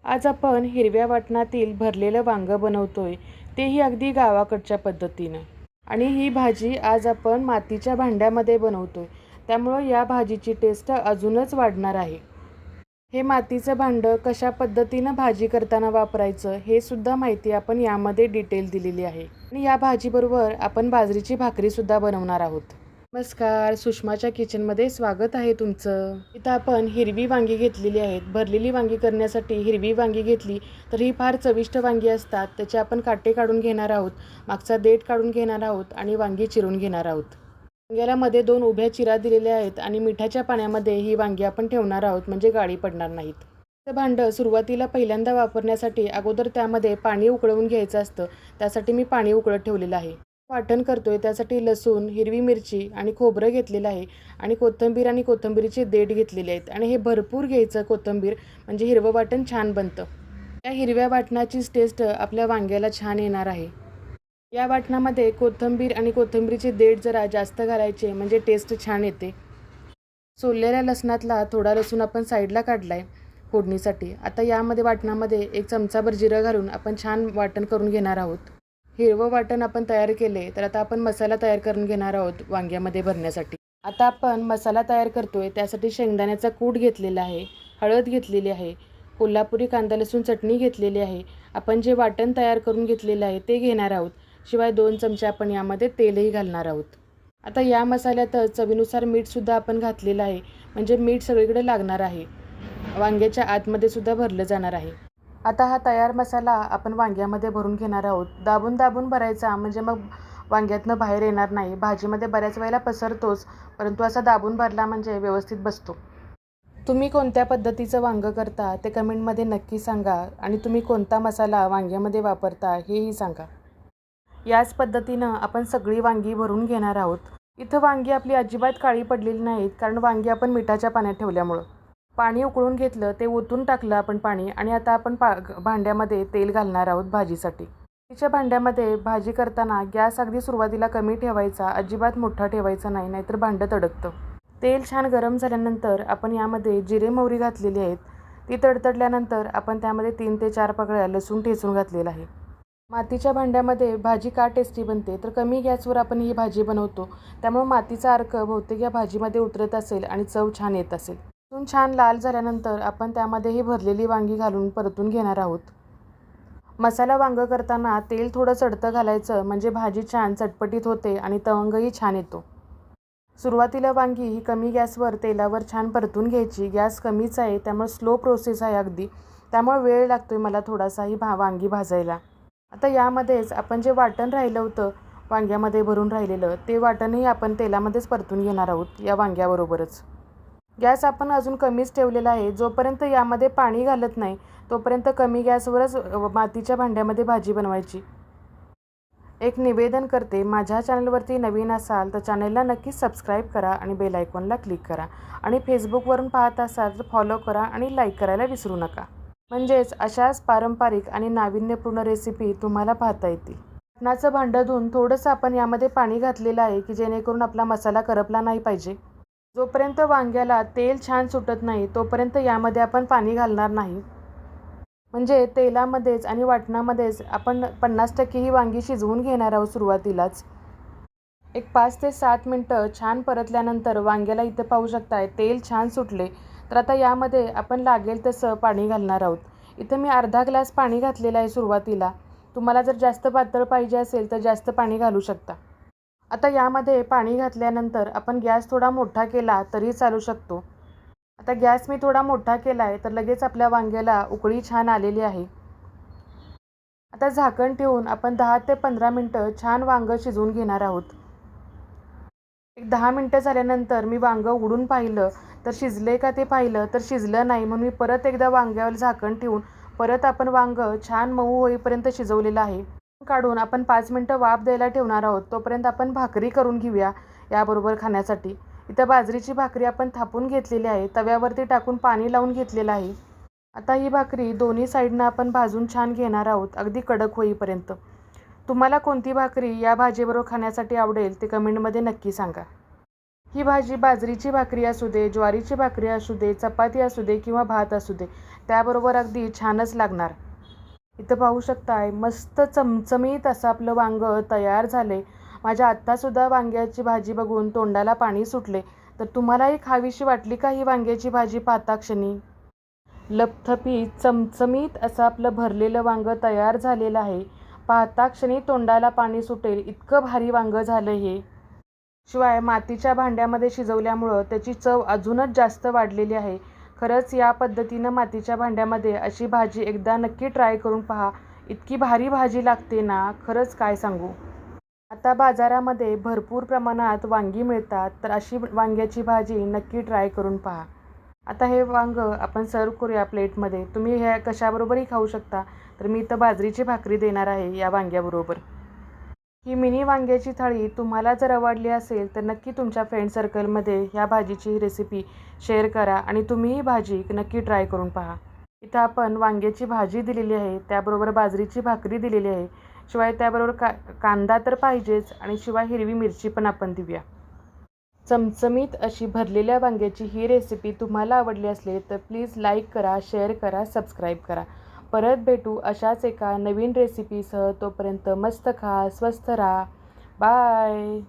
आज आपण हिरव्या वाटणातील भरलेलं वांगं बनवतोय, तेही अगदी गावाकडच्या पद्धतीनं. आणि ही भाजी आज आपण मातीच्या भांड्यामध्ये बनवतोय, त्यामुळं या भाजीची टेस्ट अजूनच वाढणार आहे. हे मातीचं भांडं कशा पद्धतीनं भाजी करताना वापरायचं हे सुद्धा माहिती आपण यामध्ये डिटेल दिलेली आहे. आणि या भाजीबरोबर आपण बाजरीची भाकरीसुद्धा बनवणार आहोत. नमस्कार, सुषमाच्या किचनमध्ये स्वागत आहे तुमचं. इथं आपण हिरवी वांगी घेतलेली आहेत. भरलेली वांगी करण्यासाठी हिरवी वांगी घेतली तर ही फार चविष्ट वांगी असतात. त्याचे आपण काटे काढून घेणार आहोत, मागचा देठ काढून घेणार आहोत आणि वांगी चिरून घेणार आहोत. वांग्याला मध्ये 2 उभ्या चिरा दिलेल्या आहेत आणि मिठाच्या पाण्यामध्ये ही वांगी आपण ठेवणार आहोत, म्हणजे गाळी पडणार नाहीत. हे भांडं सुरुवातीला पहिल्यांदा वापरण्यासाठी अगोदर त्यामध्ये पाणी उकळवून घ्यायचं असतं. त्यासाठी मी पाणी उकळत ठेवलेलं आहे. वाटण करतोय त्यासाठी लसूण, हिरवी मिरची आणि खोबरं घेतलेलं आहे आणि कोथिंबीर आणि कोथिंबीरीचे देठ घेतलेले आहेत. आणि हे भरपूर घ्यायचं कोथिंबीर, म्हणजे हिरवं वाटण छान बनतं. या हिरव्या वाटणाचीच टेस्ट आपल्या वांग्याला छान येणार आहे. या वाटणामध्ये कोथिंबीर आणि कोथिंबीरीचे देठ जरा जास्त घालायचे, म्हणजे टेस्ट छान येते. सोललेल्या लसणातला थोडा लसूण आपण साईडला काढला आहे फोडणीसाठी. आता यामध्ये वाटणामध्ये 1 चमचाभर जिरं घालून आपण छान वाटण करून घेणार आहोत. हिरवं वाटण आपण तयार केले तर आता आपण मसाला तयार करून घेणार आहोत वांग्यामध्ये भरण्यासाठी. आता आपण मसाला तयार करतोय त्यासाठी शेंगदाण्याचा कूट घेतलेला आहे, हळद घेतलेली आहे, कोल्हापुरी कांदा लसूण चटणी घेतलेली आहे. आपण जे वाटण तयार करून घेतलेलं आहे ते घेणार आहोत. शिवाय 2 चमचे आपण यामध्ये तेलही घालणार आहोत. आता या मसाल्यातच चवीनुसार मीठसुद्धा आपण घातलेलं आहे, म्हणजे मीठ सगळीकडे लागणार आहे, वांग्याच्या आतमध्ये सुद्धा भरलं जाणार आहे. आता हा तयार मसाला आपण वांग्यामध्ये भरून घेणार आहोत. दाबून दाबून भरायचा, म्हणजे मग वांग्यातनं बाहेर येणार नाही. भाजीमध्ये बऱ्याच वेळेला पसरतोच, परंतु असा दाबून भरला म्हणजे व्यवस्थित बसतो. तुम्ही कोणत्या पद्धतीचं वांगं करता ते कमेंटमध्ये नक्की सांगा आणि तुम्ही कोणता मसाला वांग्यामध्ये वापरता हेही सांगा. याच पद्धतीनं आपण सगळी वांगी भरून घेणार आहोत. इथं वांगी आपली अजिबात काळी पडलेली नाहीत, कारण वांगी आपण मिठाच्या पाण्यात ठेवल्यामुळं. पाणी उकळून घेतलं, ते ओतून टाकलं आपण पाणी आणि आता आपण भांड्यामध्ये तेल घालणार आहोत भाजीसाठी. तिच्या भांड्यामध्ये भाजी करताना गॅस अगदी सुरुवातीला कमी ठेवायचा, अजिबात मोठा ठेवायचा नाही, नाहीतर भांडं तडकतं. तेल छान गरम झाल्यानंतर आपण यामध्ये जिरे मोहरी घातलेली आहेत. ती तडतडल्यानंतर आपण त्यामध्ये 3 ते 4 पाकळ्या लसूण ठेचून घातलेला आहे. मातीच्या भांड्यामध्ये भाजी का टेस्टी बनते तर कमी गॅसवर आपण ही भाजी बनवतो, त्यामुळे मातीचा अर्क बहुतेक या भाजीमध्ये उतरत असेल आणि चव छान येत असेल. छान लाल झाल्यानंतर आपण त्यामध्ये ही भरलेली वांगी घालून परतून घेणार आहोत. मसाला वांगं करताना तेल थोडं चढतं घालायचं, म्हणजे भाजी छान चटपटीत होते आणि तवंगही छान येतो. सुरुवातीला वांगी ही कमी गॅसवर तेलावर छान परतून घ्यायची. गॅस कमीच आहे, त्यामुळे स्लो प्रोसेस आहे अगदी, त्यामुळे वेळ लागतोय मला थोडासा ही वांगी भाजायला. आता यामध्येच आपण जे वाटण राहिलं होतं वांग्यामध्ये भरून राहिलेलं, ते वाटणही आपण तेलामध्येच परतून घेणार आहोत या वांग्याबरोबरच. गॅस आपण अजून कमीच ठेवलेला आहे. जोपर्यंत यामध्ये पाणी घालत नाही तोपर्यंत कमी गॅसवरच मातीच्या भांड्यामध्ये भाजी बनवायची. एक निवेदन करते, माझ्या चॅनलवरती नवीन असाल तर चॅनलला नक्कीच सबस्क्राईब करा आणि बेल आयकॉनला क्लिक करा. आणि फेसबुकवरून पाहत असाल तर फॉलो करा आणि लाईक करायला विसरू नका, म्हणजेच अशाच पारंपरिक आणि नाविन्यपूर्ण रेसिपी तुम्हाला पाहता येतील. वाटणाचं भांडं धुवून थोडंसं आपण यामध्ये पाणी घातलेलं आहे, की जेणेकरून आपला मसाला करपला नाही पाहिजे. जोपर्यंत वांग्याला तेल छान सुटत नाही तोपर्यंत यामध्ये आपण पाणी घालणार नाही, म्हणजे तेलामध्येच आणि वाटणामध्येच आपण 50% ही वांगी शिजवून घेणार आहोत सुरुवातीलाच. एक 5 ते 7 मिनटं छान परतल्यानंतर वांग्याला इथं पाहू शकताय तेल छान सुटले. तर आता यामध्ये आपण लागेल तसं पाणी घालणार आहोत. इथं मी अर्धा ग्लास पाणी घातलेलं आहे सुरुवातीला. तुम्हाला जर जास्त पातळ पाहिजे असेल तर जास्त पाणी घालू शकता. आता यामध्ये पाणी घातल्यानंतर आपण गॅस थोडा मोठा केला तरी चालू शकतो. आता गॅस मी थोडा मोठा केला आहे तर लगेच आपल्या वांग्याला उकळी छान आलेली आहे. आता झाकण ठेवून आपण 10 ते 15 मिनटं छान वांगं शिजवून घेणार आहोत. एक 10 मिनटं झाल्यानंतर मी वांगं उघडून पाहिलं तर शिजले का ते पाहिलं तर शिजलं नाही, म्हणून मी परत एकदा वांग्यावर झाकण ठेवून परत आपण वांगं छान मऊ होईपर्यंत शिजवलेलं आहे. काढून आपण 5 मिनटं वाफ द्यायला ठेवणार आहोत. तोपर्यंत आपण भाकरी करून घेऊया याबरोबर खाण्यासाठी. इथं बाजरीची भाकरी आपण थापून घेतलेली आहे, तव्यावरती टाकून पाणी लावून घेतलेलं आहे. आता ही भाकरी दोन्ही साईडनं आपण भाजून छान घेणार आहोत, अगदी कडक होईपर्यंत. तुम्हाला कोणती भाकरी या भाजीबरोबर खाण्यासाठी आवडेल ते कमेंटमध्ये नक्की सांगा. ही भाजी बाजरीची भाकरी असू दे, ज्वारीची भाकरी असू दे, चपाती असू दे किंवा भात असू दे, त्याबरोबर अगदी छानच लागणार. इथं पाहू शकताय मस्त चमचमीत असं आपलं वांगं तयार झाले. माझ्या आत्तासुद्धा वांग्याची भाजी बघून तोंडाला पाणी सुटले. तर तुम्हालाही खावीशी वाटली का ही वांग्याची भाजी पाहताक्षणी? लपथपीत चमचमीत असं आपलं भरलेलं वांगं तयार झालेलं आहे. पाहताक्षणी तोंडाला पाणी सुटेल इतकं भारी वांगं झालं हे. शिवाय मातीच्या भांड्यामध्ये शिजवल्यामुळं त्याची चव अजूनच जास्त वाढलेली आहे. खरंच या पद्धतीनं मातीच्या भांड्यामध्ये अशी भाजी एकदा नक्की ट्राय करून पहा. इतकी भारी भाजी लागते ना, खरंच काय सांगू. आता बाजारामध्ये भरपूर प्रमाणात वांगी मिळतात, तर अशी वांग्याची भाजी नक्की ट्राय करून पहा. आता हे वांगं आपण सर्व करूया प्लेटमध्ये. तुम्ही हे कशाबरोबरही खाऊ शकता. तर मी इथं बाजरीची भाकरी देणार आहे या वांग्याबरोबर. ही मिनी वांग्याची थाळी तुम्हाला जर आवडली असेल तर नक्की तुमच्या फ्रेंड सर्कलमध्ये ह्या भाजीची रेसिपी शेअर करा आणि तुम्ही ही भाजी नक्की ट्राय करून पहा. इथं आपण वांग्याची भाजी दिलेली आहे, त्याबरोबर बाजरीची भाकरी दिलेली आहे. शिवाय त्याबरोबर कांदा तर पाहिजेच आणि शिवाय हिरवी मिरची पण आपण देऊया. चमचमीत अशी भरलेल्या वांग्याची ही रेसिपी तुम्हाला आवडली असेल तर प्लीज लाईक करा, शेअर करा, सबस्क्राईब करा. परत भेटू अशाच एका नवीन रेसिपीसह. तोपर्यंत मस्त खा, स्वस्थ राहा. बाय.